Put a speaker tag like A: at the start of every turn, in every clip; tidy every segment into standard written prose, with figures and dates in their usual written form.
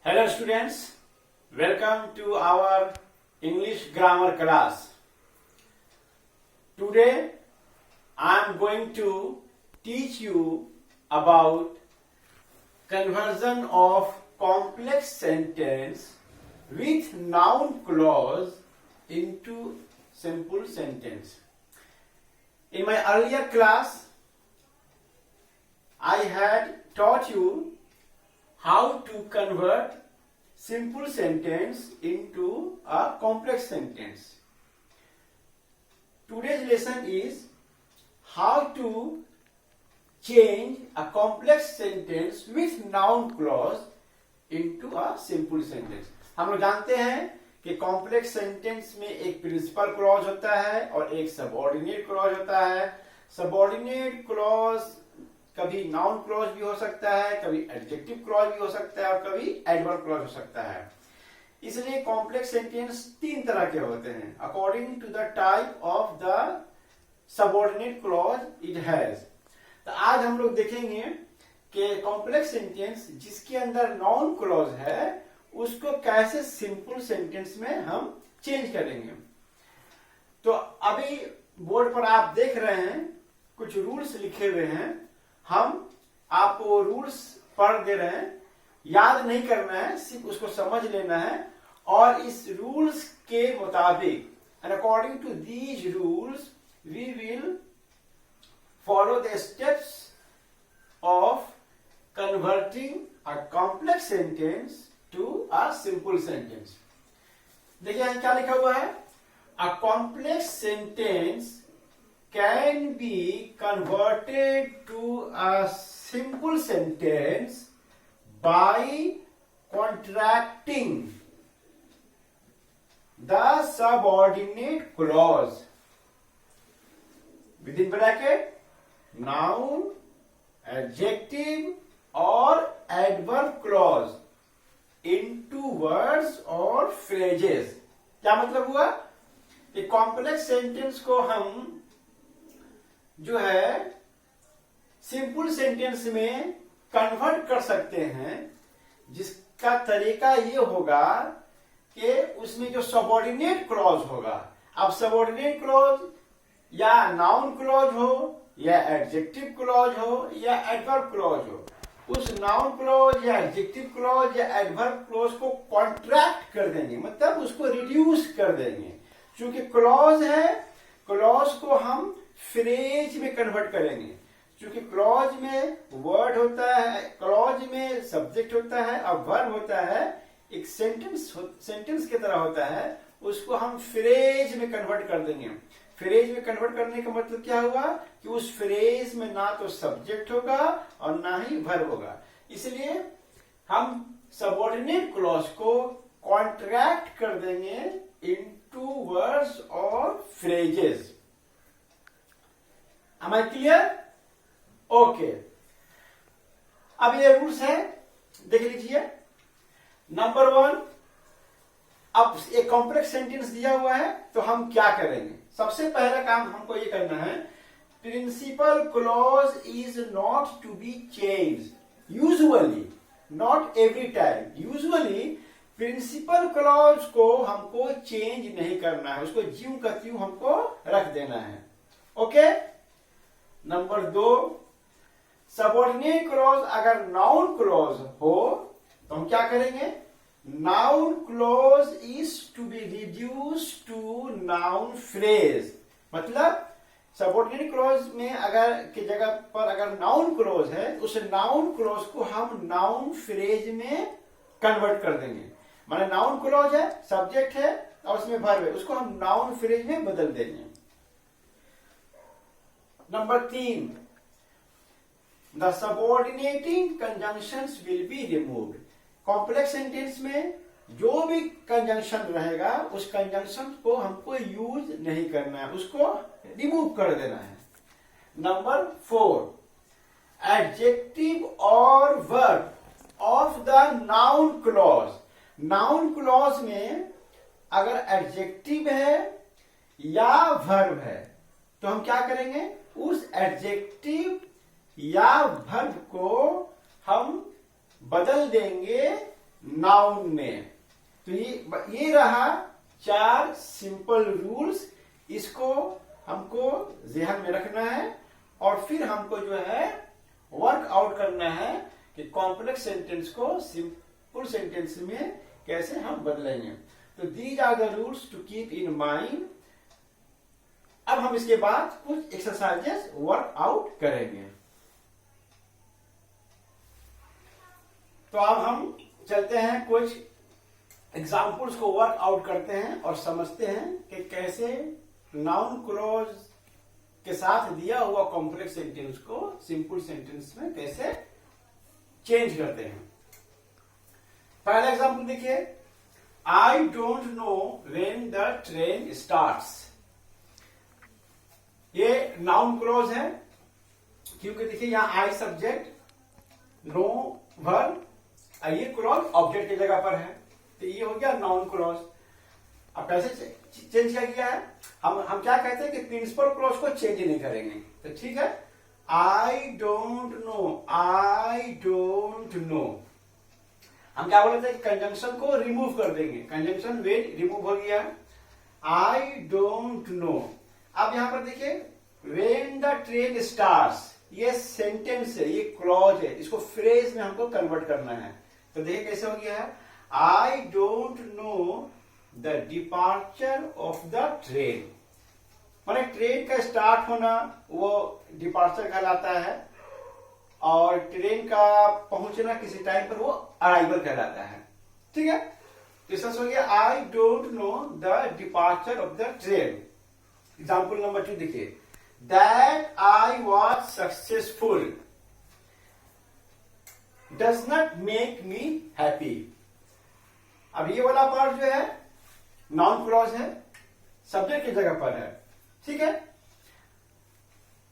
A: Hello students, welcome to our English grammar class. Today I am going to teach you about conversion of complex sentence with noun clause into simple sentence. In my earlier class, I had taught you how to convert simple sentence into a complex sentence. Today's lesson is how to change a complex sentence with noun clause into a simple sentence. हम लोग जानते हैं कि complex sentence में एक principal clause होता है और एक सबऑर्डिनेट क्लॉज होता है. सबऑर्डिनेट क्लॉज कभी नाउन क्लॉज भी हो सकता है, कभी एडजेक्टिव क्लॉज भी हो सकता है और कभी एडवर्ब क्लॉज हो सकता है. इसलिए कॉम्प्लेक्स सेंटेंस तीन तरह के होते हैं according to the type of the subordinate clause it has. तो आज हम लोग देखेंगे कि कॉम्प्लेक्स सेंटेंस जिसके अंदर नाउन क्लॉज है उसको कैसे सिंपल सेंटेंस में हम चेंज करेंगे. तो अभी बोर्ड पर आप देख रहे हैं कुछ रूल्स लिखे हुए हैं. हम आपको रूल्स पढ़ दे रहे हैं, याद नहीं करना है, सिर्फ उसको समझ लेना है और इस रूल्स के मुताबिक and according to these rules we will follow the steps of converting a complex sentence to a simple sentence. देखिए यहां क्या लिखा हुआ है. A complex sentence can be converted to a simple sentence by contracting the subordinate clause within bracket noun, adjective or adverb clause into words or phrases. क्या मतलब हुआ कि कॉम्प्लेक्स सेंटेंस को हम जो है सिंपल सेंटेंस में कन्वर्ट कर सकते हैं, जिसका तरीका ये होगा कि उसमें जो सबऑर्डिनेट क्लॉज होगा. अब सबऑर्डिनेट क्लॉज या नाउन क्लॉज हो या एडजेक्टिव क्लॉज हो या एडवर्ब क्लॉज हो, उस नाउन क्लॉज या एडजेक्टिव क्लॉज या एडवर्ब क्लॉज को कॉन्ट्रैक्ट कर देंगे, मतलब उसको रिड्यूस कर देंगे. क्योंकि क्लॉज है, क्लॉज को हम फ्रेज में कन्वर्ट करेंगे. क्योंकि क्लॉज में वर्ड होता है, क्लॉज में सब्जेक्ट होता है और वर्ब होता है, एक सेंटेंस की तरह होता है, उसको हम फ्रेज में कन्वर्ट कर देंगे. फ्रेज में कन्वर्ट करने का मतलब क्या हुआ कि उस फ्रेज में ना तो सब्जेक्ट होगा और ना ही वर्ब होगा. इसलिए हम सबऑर्डिनेट क्लॉज को कॉन्ट्रैक्ट कर देंगे इनटू वर्ड्स और phrases. Am I clear? Okay. अब ये रूल्स है, देख लीजिए. नंबर 1, अब एक कॉम्प्लेक्स सेंटेंस दिया हुआ है तो हम क्या करेंगे. सबसे पहला काम हमको ये करना है, principal clause is not to be change. Usually, not every time, usually principal clause को हमको चेंज नहीं करना है, उसको ज्यों का त्यों हमको रख देना है. ओके. नंबर 2, सबऑर्डिनेट क्लॉज अगर नाउन क्लॉज हो तो हम क्या करेंगे, noun clause is to be reduce to noun phrase. मतलब सबऑर्डिनेट क्लॉज में अगर की जगह पर अगर नाउन क्लॉज है तो उस नाउन क्लॉज को हम नाउन फ्रेज में कन्वर्ट कर देंगे. माने नाउन क्लॉज है, सब्जेक्ट है और उसमें वर्ब है, उसको हम नाउन फ्रेज में बदल देंगे. Number 3, the subordinating conjunctions will be removed. Complex sentence में जो भी कंजंक्शन रहेगा उस कंजंक्शन को हमको यूज नहीं करना है, उसको रिमूव कर देना है. नंबर 4, एडजेक्टिव और verb of the noun clause. Noun clause में अगर एडजेक्टिव है या वर्ब है तो हम क्या करेंगे, उस एडजेक्टिव या वर्ब को हम बदल देंगे नाउन में। तो ये रहा 4 सिंपल रूल्स। इसको हमको ध्यान में रखना है और फिर हमको जो है वर्क आउट करना है कि कॉम्प्लेक्स सेंटेंस को सिंपल सेंटेंस में कैसे हम बदलेंगे। तो these are the rules to keep in mind. अब हम इसके बाद कुछ एक्सरसाइजेस वर्क आउट करेंगे। तो अब हम चलते हैं कुछ एग्जाम्पल्स को वर्क आउट करते हैं और समझते हैं कि कैसे नाउन क्लॉज के साथ दिया हुआ कॉम्प्लेक्स सेंटेंस को सिंपल सेंटेंस में कैसे चेंज करते हैं। पहला एग्जाम्पल देखिए, I don't know when the train starts. ये नाउन क्लॉज है क्योंकि देखिए यहां आई सब्जेक्ट, नो वर्ब, ये क्लॉज ऑब्जेक्ट की जगह पर है। तो ये हो गया नाउन क्लॉज। अब कैसे चेंज क्या किया है, हम क्या कहते हैं कि प्रिंसिपल क्लॉज को चेंज नहीं करेंगे। तो ठीक है, I don't know, I don't know. हम क्या बोलते हैं, कंजंक्शन को रिमूव कर देंगे। कंजंक्शन वेन रिमूव हो गया, आई डोंट नो। अब यहां पर देखिए, व्हेन द ट्रेन स्टार्ट्स, ये सेंटेंस है, ये क्लॉज है, इसको फ्रेज में हमको कन्वर्ट करना है। तो देखिए कैसे हो गया है, I don't know the departure of the train. माने ट्रेन का स्टार्ट होना वो डिपार्चर कहलाता है और ट्रेन का पहुंचना किसी टाइम पर वो अराइवल कहलाता है। ठीक है, इसका हो गया I don't know the departure of the train. Example number 2 देखिए, that I was successful does not make me happy. अब ये वाला पार्ट जो है नाउन क्लॉज है, सब्जेक्ट की जगह पर है। ठीक है,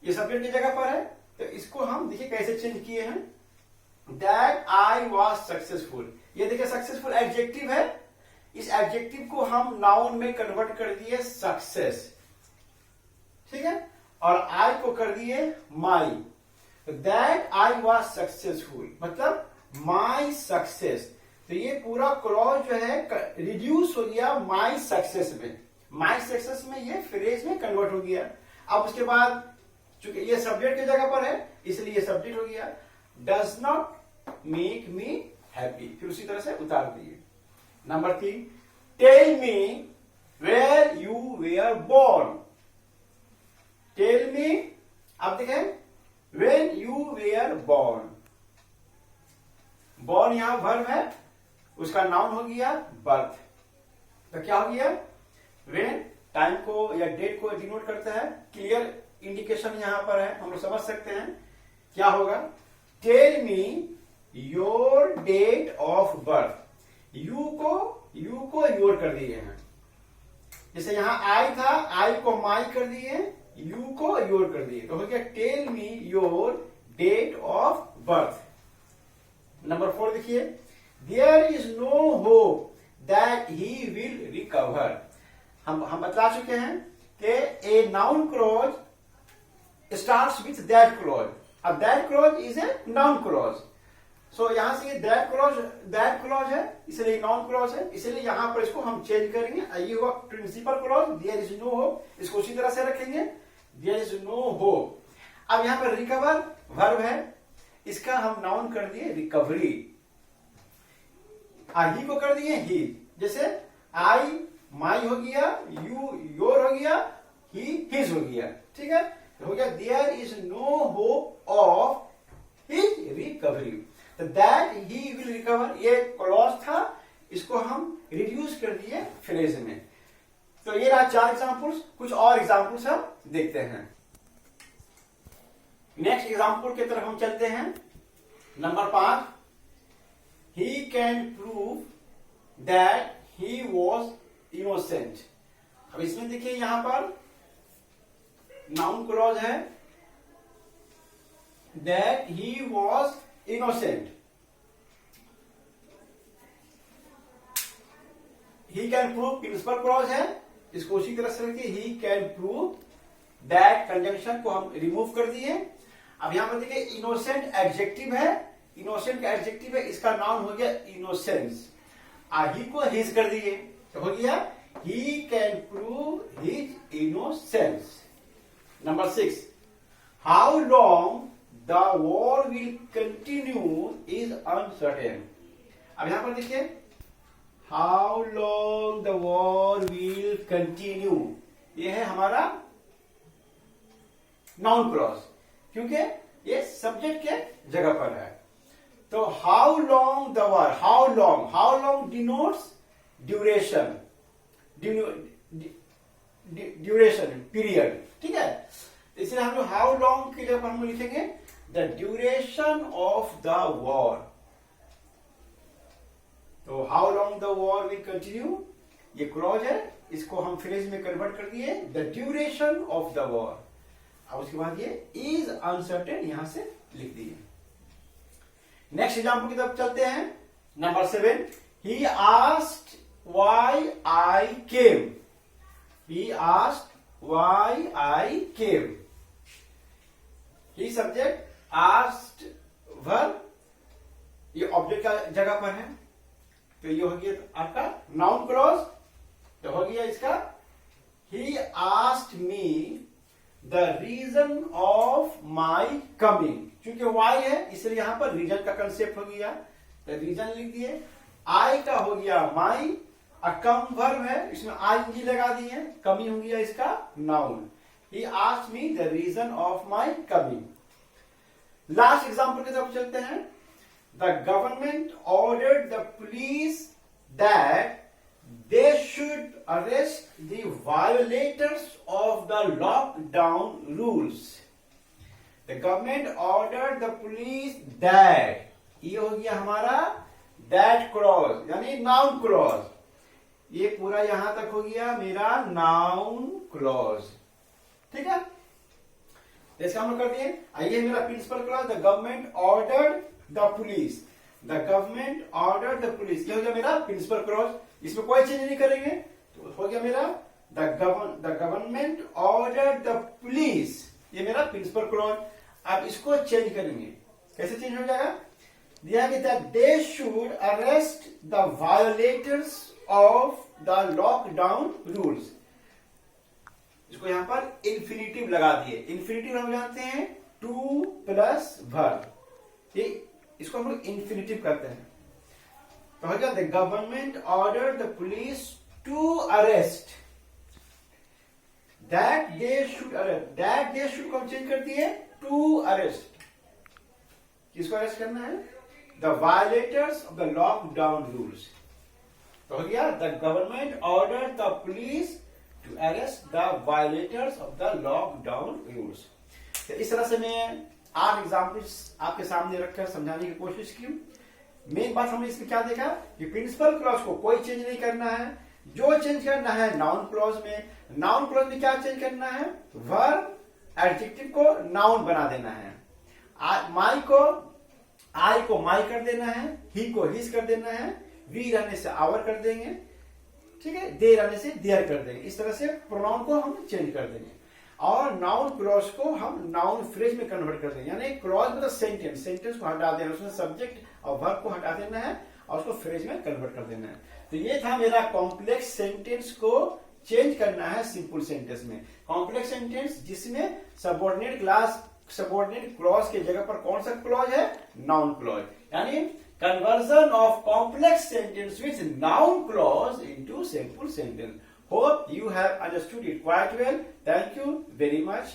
A: ये सब्जेक्ट की जगह पर है। तो इसको हम देखिए कैसे चेंज किए हैं, दैट आई वॉज सक्सेसफुल। ये देखिए सक्सेसफुल एडजेक्टिव है, इस एडजेक्टिव को हम नाउन में कन्वर्ट कर दिए सक्सेस। ठीक है, और आई को कर दिए माई। दैट आई वॉज सक्सेसफुल मतलब माई सक्सेस। तो ये पूरा क्लॉज जो है रिड्यूस हो गया माई सक्सेस में। माई सक्सेस में ये फ्रेज में कन्वर्ट हो गया। अब उसके बाद चूंकि ये सब्जेक्ट की जगह पर है इसलिए ये सब्जेक्ट हो गया, does not make me happy. फिर उसी तरह से उतार दिए। Number 3, tell me where you were born. Tell me, अब देखें, when you were born. Born यहां वर्ब है, उसका नाउन हो गया बर्थ। तो क्या हो गया, वेन टाइम को या डेट को डिनोट करता है। क्लियर इंडिकेशन यहां पर है, हम लोग समझ सकते हैं क्या होगा। Tell me your date of birth. You को योर कर दिए हैं, जैसे यहां आई था, आई को माई कर दिए, यू को योर कर दिए। तो हो गया tell me your date of birth. Number 4 देखिए, there is no hope that he will recover. हम बता चुके हैं कि a noun clause starts with that clause. अब that clause is a noun clause. So यहां से दैट क्लॉज है, इसलिए नाउन क्लॉज है, इसलिए यहां पर इसको हम चेंज करेंगे। ये हुआ principal clause, there is no hope, इसको उसी तरह से रखेंगे, देयर इज नो होप। अब यहां पर रिकवर वर्ब है, इसका हम नाउन कर दिए रिकवरी। ही को कर दिए ही, जैसे आई माई हो गया, यू योर हो गया, ही हिज हो गया। ठीक है, हो गया there is no hope of his recovery. तो दैट ही विल रिकवर ये क्लॉज था, इसको हम रिड्यूस कर दिए फ्रेज में। तो ये रहा 4 एग्जाम्पल्स। कुछ और एग्जाम्पल्स हम देखते हैं। नेक्स्ट एग्जाम्पल की तरफ हम चलते हैं। Number 5, he can prove that he was innocent। अब इसमें देखिए यहां पर नाउन क्लॉज है, that he was innocent। he can prove principal clause है, इसको उसी तरह से रखिए, he can prove that conjunction को हम रिमूव कर दिए। अब यहां पर देखिए इनोसेंट एडजेक्टिव है, इनोसेंट का एडजेक्टिव है, इसका नाउन हो गया इनोसेंस। ही को हिज कर दिए तो हो गया he can prove his innocence. Number 6, how long the war will continue is uncertain. अब यहां पर देखिए, how long the war will continue, ये है हमारा नाउन क्लॉज, क्योंकि ये सब्जेक्ट के जगह पर है। तो how long the war, how long denotes duration, duration period, ठीक है। इसलिए हम लोग हाउ लॉन्ग की जगह पर हम लिखेंगे the duration of the war. तो how long the war will continue, ये क्लॉज है, इसको हम फ्रेज में कन्वर्ट कर दिए the duration of the war. अब उसके बाद ये इज अनसर्टेन यहां से लिख दिए। नेक्स्ट एग्जाम्पल की तरफ चलते हैं। Number 7, he asked why I came, he asked why I came. He subject, asked verb, ये ऑब्जेक्ट का जगह पर है, तो ये हो गया आपका नाउन क्लॉज। तो हो गया इसका he asked me the reason of my coming, क्योंकि वाई है इसलिए यहां पर रीजन का कंसेप्ट हो गया, तो रीजन लिख दिए। आई का हो गया माई, कम वर्ब है, इसमें आईएनजी लगा दिए, कमिंग हो गया इसका noun. He asked me the reason of my coming. Last example की तरफ चलते हैं। The government ordered the police that they should arrest the violators of the lockdown rules. The government ordered the police that, ये हो गया हमारा that clause, यानी noun clause। ये पूरा यहां तक हो गया मेरा noun clause, ठीक है। इसका हम कर दिए। आइए मेरा principal clause, the government ordered the police, the government order the police, ये हो गया मेरा प्रिंसिपल क्लॉज, इसमें कोई चेंज नहीं करेंगे, तो हो गया मेरा the government order the police, ये मेरा प्रिंसिपल क्लॉज। अब इसको चेंज करेंगे, कैसे चेंज हो जाएगा, दिया गया दे should arrest the violators of the lockdown rules. इसको यहां पर इंफिनिटिव लगा दिए। इंफिनिटिव हम जानते हैं टू प्लस वर्ब, इसको हम लोग इंफिनिटिव करते हैं। तो हो गया the government order the police to arrest, that they should arrest, that they should को चेंज कर दिए टू अरेस्ट। किसको अरेस्ट करना है, the violators of the lockdown rules. तो हो गया the government order the police to arrest the violators of the lockdown rules. तो इस तरह से मैं 8 एग्जाम्पल्स आपके सामने रखकर समझाने की कोशिश की। मेन बात हमने इसमें क्या देखा कि प्रिंसिपल क्लॉज को कोई चेंज नहीं करना है, जो चेंज करना है नाउन क्लॉज में, नाउन क्लॉज में क्या चेंज करना है, वर्ब एडजेक्टिव को नाउन बना देना है। माई को आई को माई कर देना है, ही को हिज कर देना है, वी रहने से आवर कर देंगे, ठीक है, दे रहने से देयर कर देंगे। इस तरह से प्रोनाउन को हम चेंज कर देंगे और नाउन क्लॉज को हम नाउन फ्रेज में कन्वर्ट कर देंगे। यानी क्लॉज मतलब सेंटेंस, सेंटेंस को हटा देना, उसमें सब्जेक्ट और वर्ब को हटा देना है और उसको फ्रेज में कन्वर्ट कर देना है। तो ये था मेरा कॉम्प्लेक्स सेंटेंस को चेंज करना है सिंपल सेंटेंस में। कॉम्प्लेक्स सेंटेंस जिसमें सबऑर्डिनेट क्लॉज के जगह पर कौन सा क्लॉज है, नाउन क्लॉज, यानी conversion of complex sentence with noun clause into simple sentence. Hope you have understood it quite well. Thank you very much.